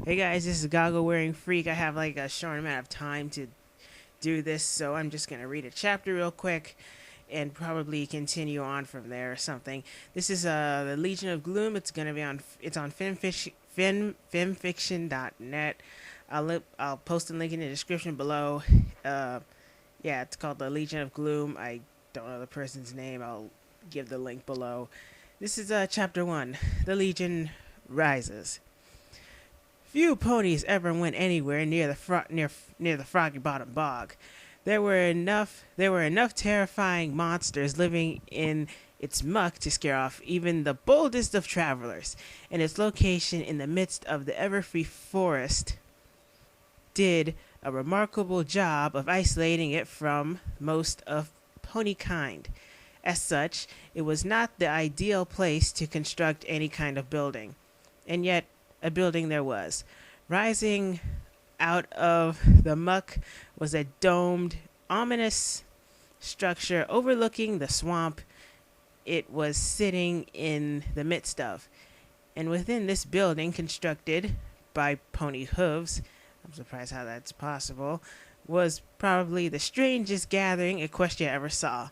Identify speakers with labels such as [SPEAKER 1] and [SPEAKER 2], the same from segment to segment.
[SPEAKER 1] Hey guys, this is Goggle Wearing Freak. I have like a short amount of time to do this, so I'm just gonna read a chapter real quick and probably continue on from there or something. This is the Legion of Gloom. It's on fanfiction.net. I'll post a link in the description below. Uh, yeah, it's called the Legion of Gloom. I don't know the person's name. I'll give the link below. This is chapter 1. The Legion rises. Few ponies ever went anywhere near the Froggy Bottom Bog. There were enough terrifying monsters living in its muck to scare off even the boldest of travelers, and its location in the midst of the everfree forest did a remarkable job of isolating it from most of pony kind. As such, it was not the ideal place to construct any kind of building. And yet, a building there was. Rising out of the muck was a domed, ominous structure overlooking the swamp it was sitting in the midst of. And within this building, constructed by pony hooves, I'm surprised how that's possible, was probably the strangest gathering Equestria ever saw.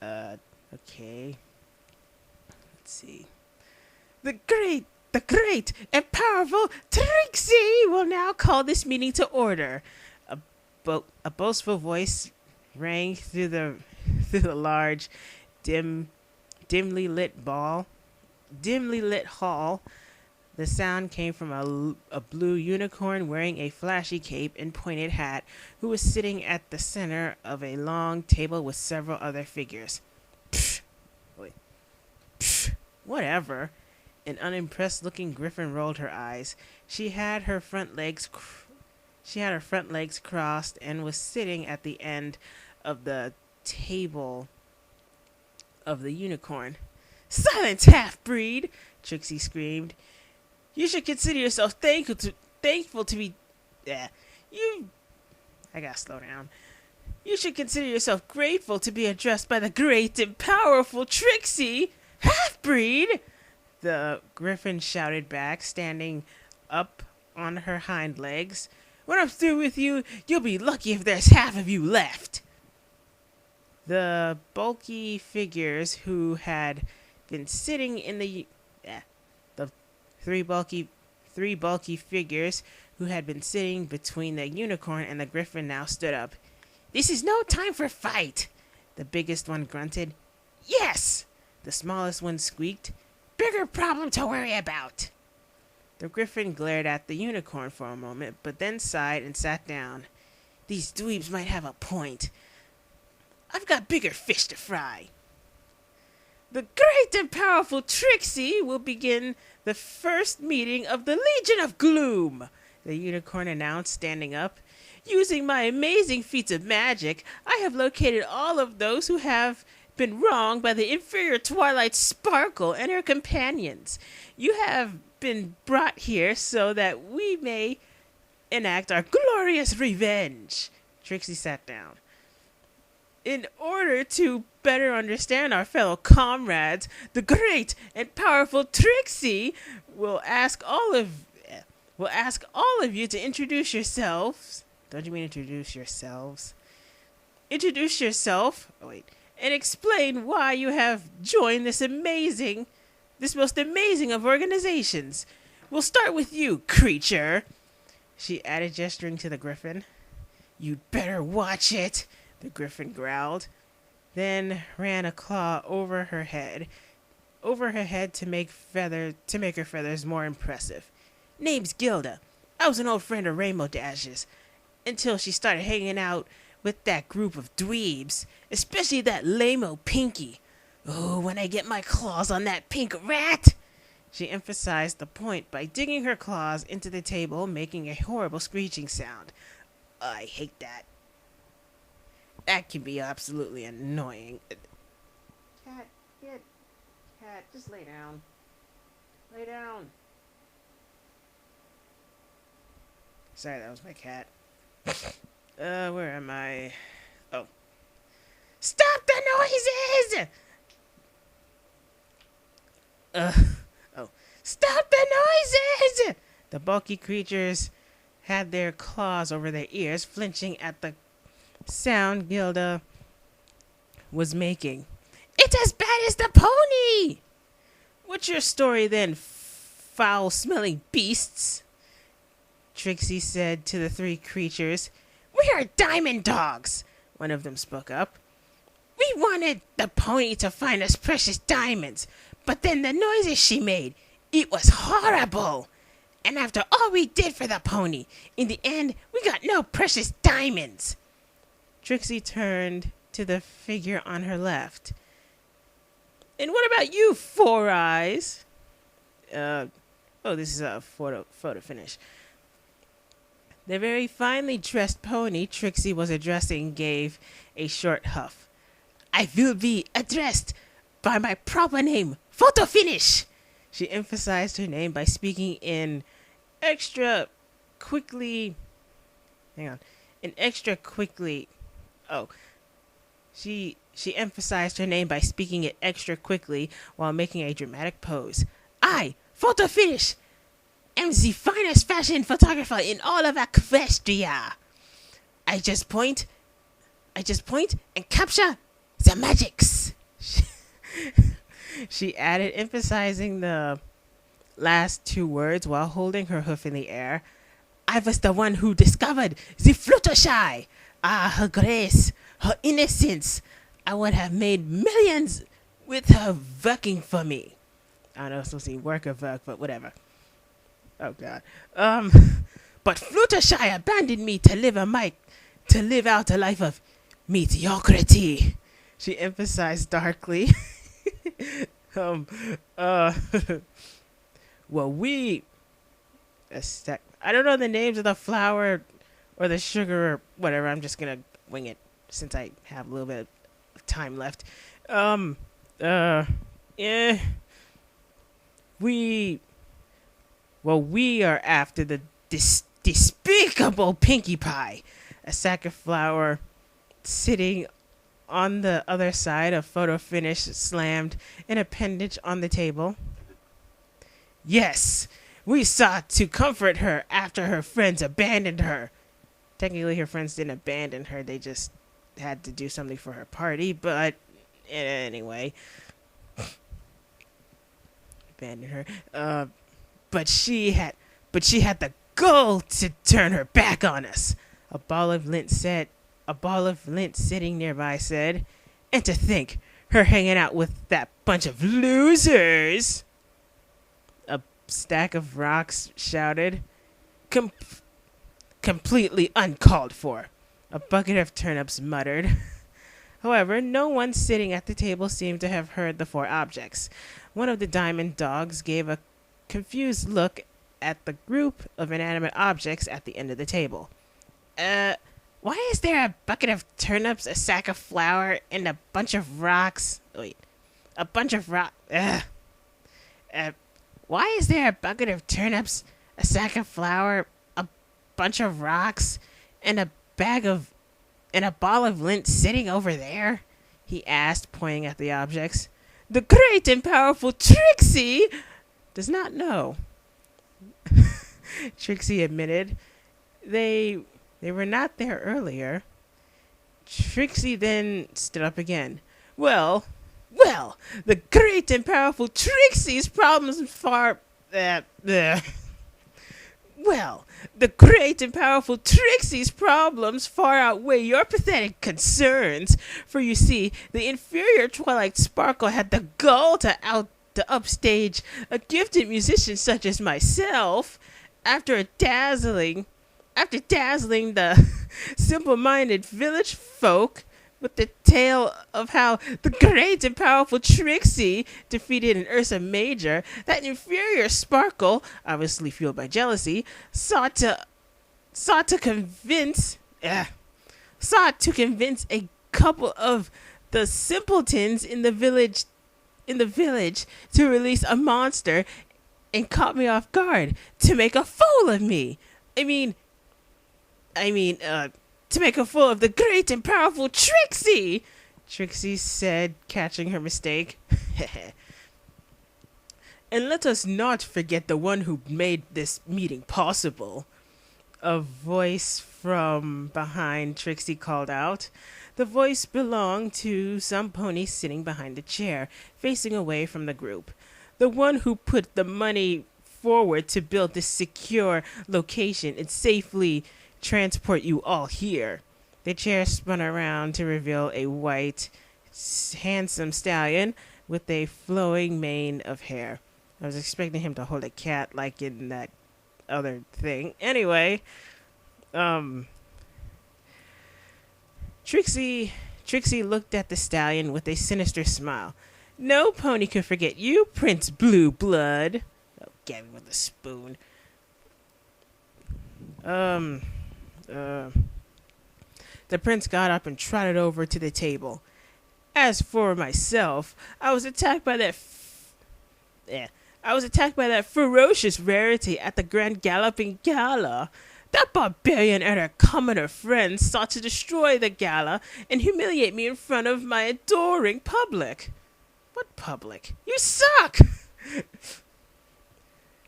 [SPEAKER 1] Okay. Let's see. The great and powerful Trixie will now call this meeting to order. A boastful voice rang through the large, dimly lit hall. The sound came from a blue unicorn wearing a flashy cape and pointed hat, who was sitting at the center of a long table with several other figures. Pfft, wait. Pfft, whatever. An unimpressed-looking griffin rolled her eyes. She had her front legs crossed and was sitting at the end of the table of the unicorn. "Silence, half-breed!" Trixie screamed. "You should consider yourself thankful to be... I gotta slow down. You should consider yourself grateful to be addressed by the great and powerful Trixie! Half-breed!" The griffin shouted back, standing up on her hind legs. "When I'm through with you, you'll be lucky if there's half of you left." The bulky figures who had been sitting in the three bulky figures who had been sitting between the unicorn and the griffin now stood up. "This is no time for fight," the biggest one grunted. "Yes," the smallest one squeaked. "Bigger problem to worry about." The griffin glared at the unicorn for a moment, but then sighed and sat down. "These dweebs might have a point. I've got bigger fish to fry." "The great and powerful Trixie will begin the first meeting of the Legion of Gloom," the unicorn announced, standing up. "Using my amazing feats of magic, I have located all of those who have been wronged by the inferior Twilight Sparkle and her companions. You have been brought here so that we may enact our glorious revenge." Trixie sat down. "In order to better understand our fellow comrades, the great and powerful Trixie will ask all of you to introduce yourselves." Don't you mean introduce yourselves? "Introduce yourself. Oh, wait. And explain why you have joined this most amazing of organizations. We'll start with you, creature," she added, gesturing to the griffin. "You'd better watch it," the griffin growled, then ran a claw over her head to make her feathers more impressive. "Name's Gilda. I was an old friend of Rainbow Dash's until she started hanging out with that group of dweebs, especially that lame-o Pinky. Oh, when I get my claws on that pink rat!" She emphasized the point by digging her claws into the table, making a horrible screeching sound. "I hate that. That can be absolutely annoying." Cat, just lay down. Lay down. Sorry, that was my cat. Where am I? Oh. "Stop the noises!" Oh. "Stop the noises!" The bulky creatures had their claws over their ears, flinching at the sound Gilda was making. It's as bad as the pony! What's your story then, foul-smelling beasts? Trixie said to the three creatures. We are diamond dogs, one of them spoke up. We wanted the pony to find us precious diamonds, but then the noises she made, it was horrible. And after all we did for the pony, in the end, we got no precious diamonds. Trixie turned to the figure on her left. And what about you, Four Eyes? This is a photo finish. The very finely dressed pony Trixie was addressing gave a short huff. I will be addressed by my proper name, photo finish. She emphasized her name by speaking in extra quickly. Oh, she emphasized her name by speaking it extra quickly while making a dramatic pose. I, photo finish, am the finest fashion photographer in all of Equestria. I just point and capture the magics. She added, emphasizing the last two words while holding her hoof in the air. I was the one who discovered the Fluttershy. Her grace, her innocence. I would have made millions with her working for me. I don't know if it's supposed to be work or work, but whatever. Oh, God. But Fluttershy abandoned me to live out a life of mediocrity. She emphasized darkly. I don't know the names of the flour or the sugar or whatever. I'm just gonna wing it since I have a little bit of time left. We are after the despicable Pinkie Pie, a sack of flour sitting on the other side of photo finish slammed an appendage on the table. Yes, we sought to comfort her after her friends abandoned her. Technically, her friends didn't abandon her. They just had to do something for her party. But anyway, abandoned her. But she had the gall to turn her back on us. A ball of lint sitting nearby said, and to think, her hanging out with that bunch of losers. A stack of rocks shouted, completely uncalled for. A bucket of turnips muttered. However, no one sitting at the table seemed to have heard the four objects. One of the diamond dogs gave a confused look at the group of inanimate objects at the end of the table. Why is there a bucket of turnips, a sack of flour, and a bunch of rocks? Why is there a bucket of turnips, a sack of flour, a bunch of rocks, and a ball of lint sitting over there? He asked, pointing at the objects. The great and powerful Trixie does not know. Trixie admitted. They were not there earlier. Trixie then stood up again. Well, the great and powerful Trixie's problems far... Well, the great and powerful Trixie's problems far outweigh your pathetic concerns. For you see, the inferior Twilight Sparkle had the gall to upstage a gifted musician such as myself. After dazzling the simple-minded village folk with the tale of how the great and powerful Trixie defeated an Ursa Major, that inferior Sparkle, obviously fueled by jealousy, sought to convince a couple of the simpletons in the village to release a monster, and caught me off guard to make a fool of me. To make a fool of the great and powerful Trixie, Trixie said, catching her mistake. And let us not forget the one who made this meeting possible. A voice from behind Trixie called out. The voice belonged to some pony sitting behind the chair, facing away from the group. The one who put the money forward to build this secure location and safely transport you all here. The chair spun around to reveal a white, handsome stallion with a flowing mane of hair. I was expecting him to hold a cat like in that other thing. Anyway, Trixie looked at the stallion with a sinister smile. No pony can forget you, Prince Blue Blood. Oh, Gabby with a spoon. The prince got up and trotted over to the table. As for myself, I was attacked by that ferocious rarity at the Grand Galloping Gala. That barbarian and her commoner friends sought to destroy the gala and humiliate me in front of my adoring public. What public? You suck!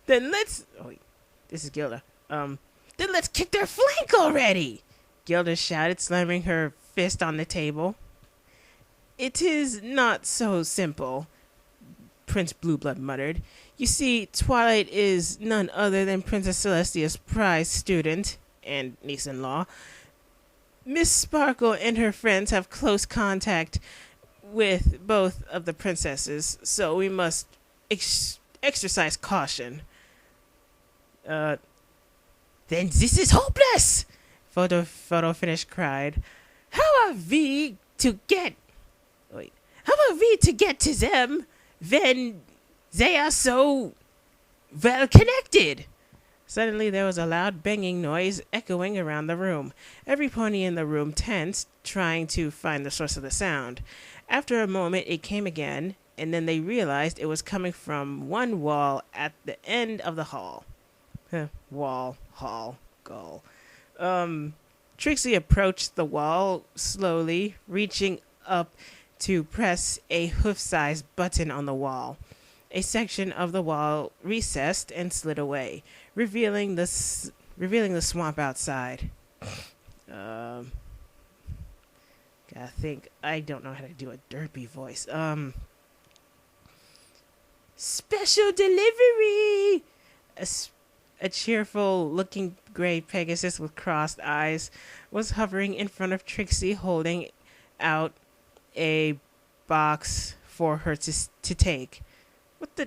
[SPEAKER 1] Then let's... Oh, wait. This is Gilda. Then let's kick their flank already! Gilda shouted, slamming her fist on the table. It is not so simple, Prince Blueblood muttered. You see, Twilight is none other than Princess Celestia's prize student and niece-in-law. Miss Sparkle and her friends have close contact with both of the princesses, so we must exercise caution. Then this is hopeless! Photo Finish cried. How are we to get to them when they are so well connected? Suddenly there was a loud banging noise echoing around the room. Every pony in the room tensed, trying to find the source of the sound. After a moment it came again, and then they realized it was coming from one wall at the end of the hall. Wall, hall, goal. Trixie approached the wall slowly, reaching up to press a hoof-sized button on the wall. A section of the wall recessed and slid away, revealing the swamp outside. I think I don't know how to do a derpy voice. Special delivery! A cheerful-looking gray Pegasus with crossed eyes was hovering in front of Trixie, holding out a box for her to take. What are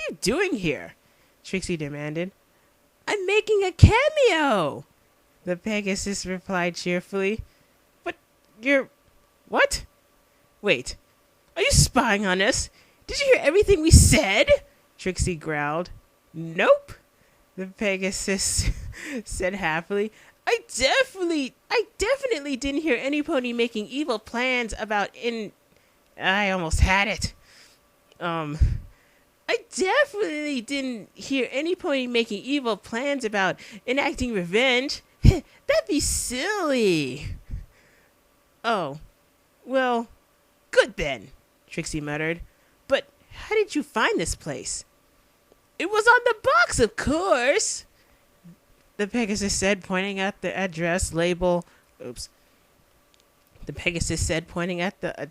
[SPEAKER 1] you doing here? Trixie demanded. I'm making a cameo! The Pegasus replied cheerfully. But what? Wait, are you spying on us? Did you hear everything we said? Trixie growled. Nope, the Pegasus said happily. I definitely didn't hear any pony making evil plans about I almost had it. I definitely didn't hear any pony making evil plans about enacting revenge. That'd be silly. Oh, well, good then, Trixie muttered. But how did you find this place? It was on the box, of course, the Pegasus said, pointing at the address label. The Pegasus said, pointing at the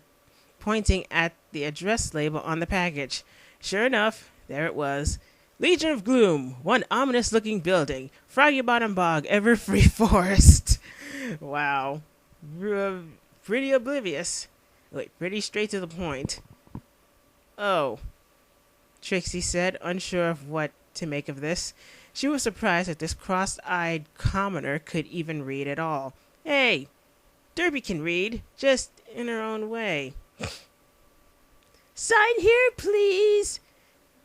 [SPEAKER 1] address label on the package. Sure enough, there it was. Legion of Gloom, one ominous-looking building. Froggy Bottom Bog, Everfree Forest. Wow. Pretty oblivious. Wait, pretty straight to the point. Oh, Trixie said, unsure of what to make of this. She was surprised that this cross-eyed commoner could even read at all. Hey, Derby can read, just in her own way. Sign here, please,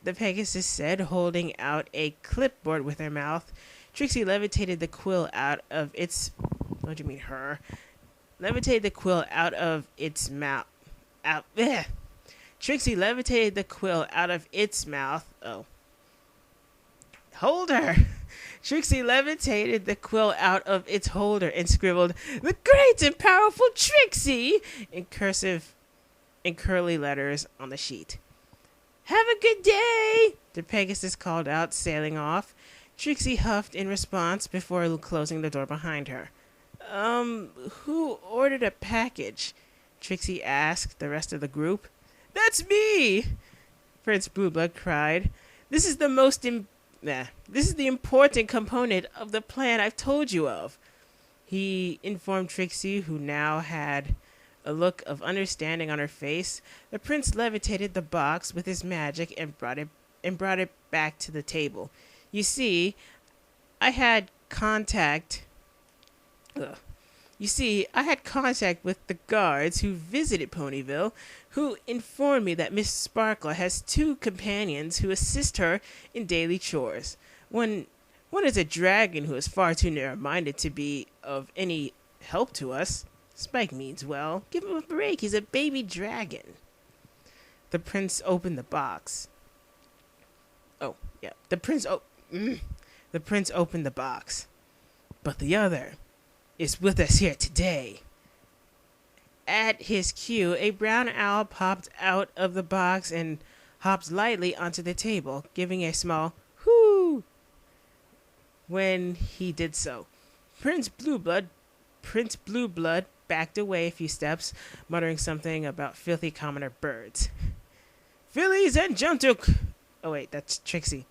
[SPEAKER 1] the Pegasus said, holding out a clipboard with her mouth. Trixie levitated the quill out of its... What do you mean, her? Levitated the quill out of its mouth. Trixie levitated the quill out of its mouth. Oh. Holder! Trixie levitated the quill out of its holder and scribbled, "The great and powerful Trixie!" in curly letters on the sheet. Have a good day, the Pegasus called out, sailing off. Trixie huffed in response before closing the door behind her. Who ordered a package? Trixie asked the rest of the group. That's me! Prince Blueblood cried. This is the important component of the plan I've told you of. He informed Trixie, who now had a look of understanding on her face. The prince levitated the box with his magic and brought it back to the table. You see, I had contact with the guards who visited Ponyville, who informed me that Miss Sparkle has 2 companions who assist her in daily chores. One is a dragon who is far too narrow-minded to be of any help to us. Spike means well. Give him a break. He's a baby dragon. The prince opened the box. Oh, yeah. The prince opened the box. But the other is with us here today. At his cue, a brown owl popped out of the box and hopped lightly onto the table, giving a small whoo when he did so. Prince Blueblood backed away a few steps, muttering something about filthy commoner birds. Fillies and gentle... Oh, wait, that's Trixie.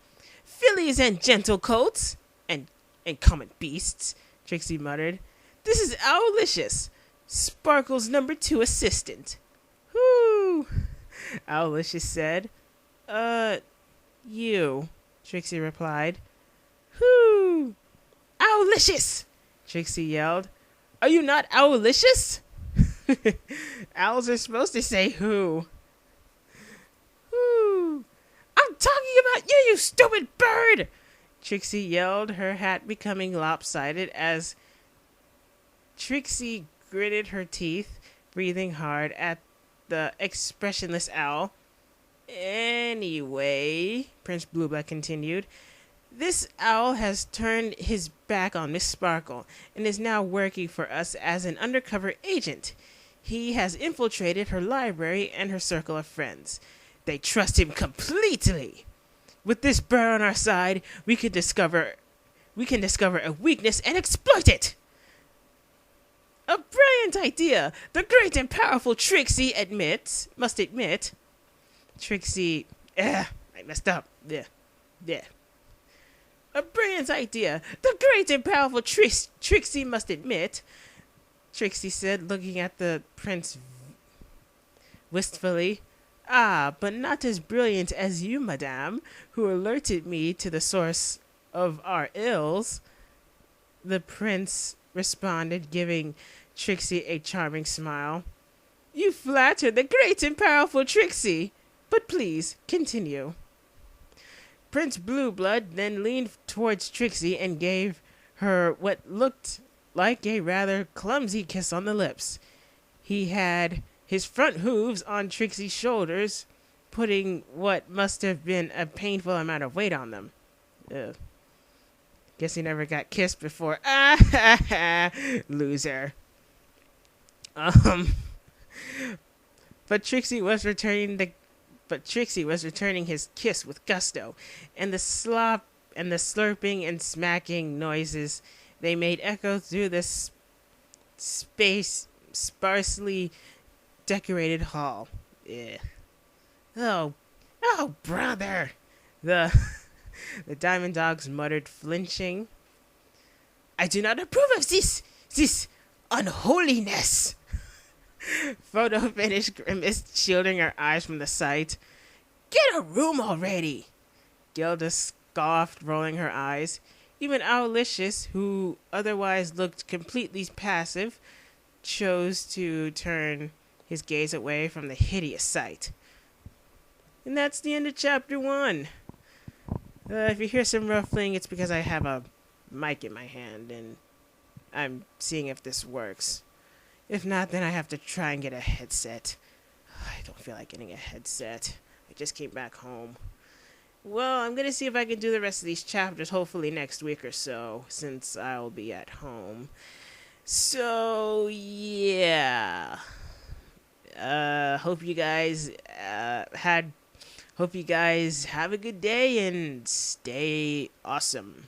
[SPEAKER 1] Fillies and gentle coats and common beasts, Trixie muttered. This is Owlicious, Sparkle's number 2 assistant. Whoo! Owlicious said. You, Trixie replied. Whoo! Owlicious! Trixie yelled. Are you not Owlicious? Owls are supposed to say who. Whoo! I'm talking about you, you stupid bird! Trixie yelled, her hat becoming lopsided as Trixie gritted her teeth, breathing hard at the expressionless owl. Anyway, Prince Blueblood continued, this owl has turned his back on Miss Sparkle and is now working for us as an undercover agent. He has infiltrated her library and her circle of friends. They trust him completely. With this bird on our side, we can discover a weakness and exploit it. A brilliant idea, the great and powerful Trixie must admit. Trixie, I messed up. Yeah. A brilliant idea, the great and powerful Trixie must admit, Trixie said, looking at the prince wistfully. Ah, but not as brilliant as you, madame, who alerted me to the source of our ills. The prince responded, giving Trixie a charming smile. You flatter the great and powerful Trixie, but please continue. Prince Blueblood then leaned towards Trixie and gave her what looked like a rather clumsy kiss on the lips. He had his front hooves on Trixie's shoulders, putting what must have been a painful amount of weight on them. Ugh. Guess he never got kissed before. Loser. But Trixie was returning his kiss with gusto, and the slop and the slurping and smacking noises they made echo through the sparsely decorated hall. Yeah. Oh, brother! The Diamond Dogs muttered, flinching. I do not approve of this unholiness. Photo finished, grimaced, shielding her eyes from the sight. Get a room already! Gilda scoffed, rolling her eyes. Even Owlicious, who otherwise looked completely passive, chose to turn his gaze away from the hideous sight. And that's the end of chapter 1. If you hear some ruffling, it's because I have a mic in my hand, and I'm seeing if this works. If not, then I have to try and get a headset. I don't feel like getting a headset. I just came back home. Well, I'm going to see if I can do the rest of these chapters, hopefully next week or so, since I'll be at home. So, yeah. Hope you guys had Hope you guys have a good day and stay awesome.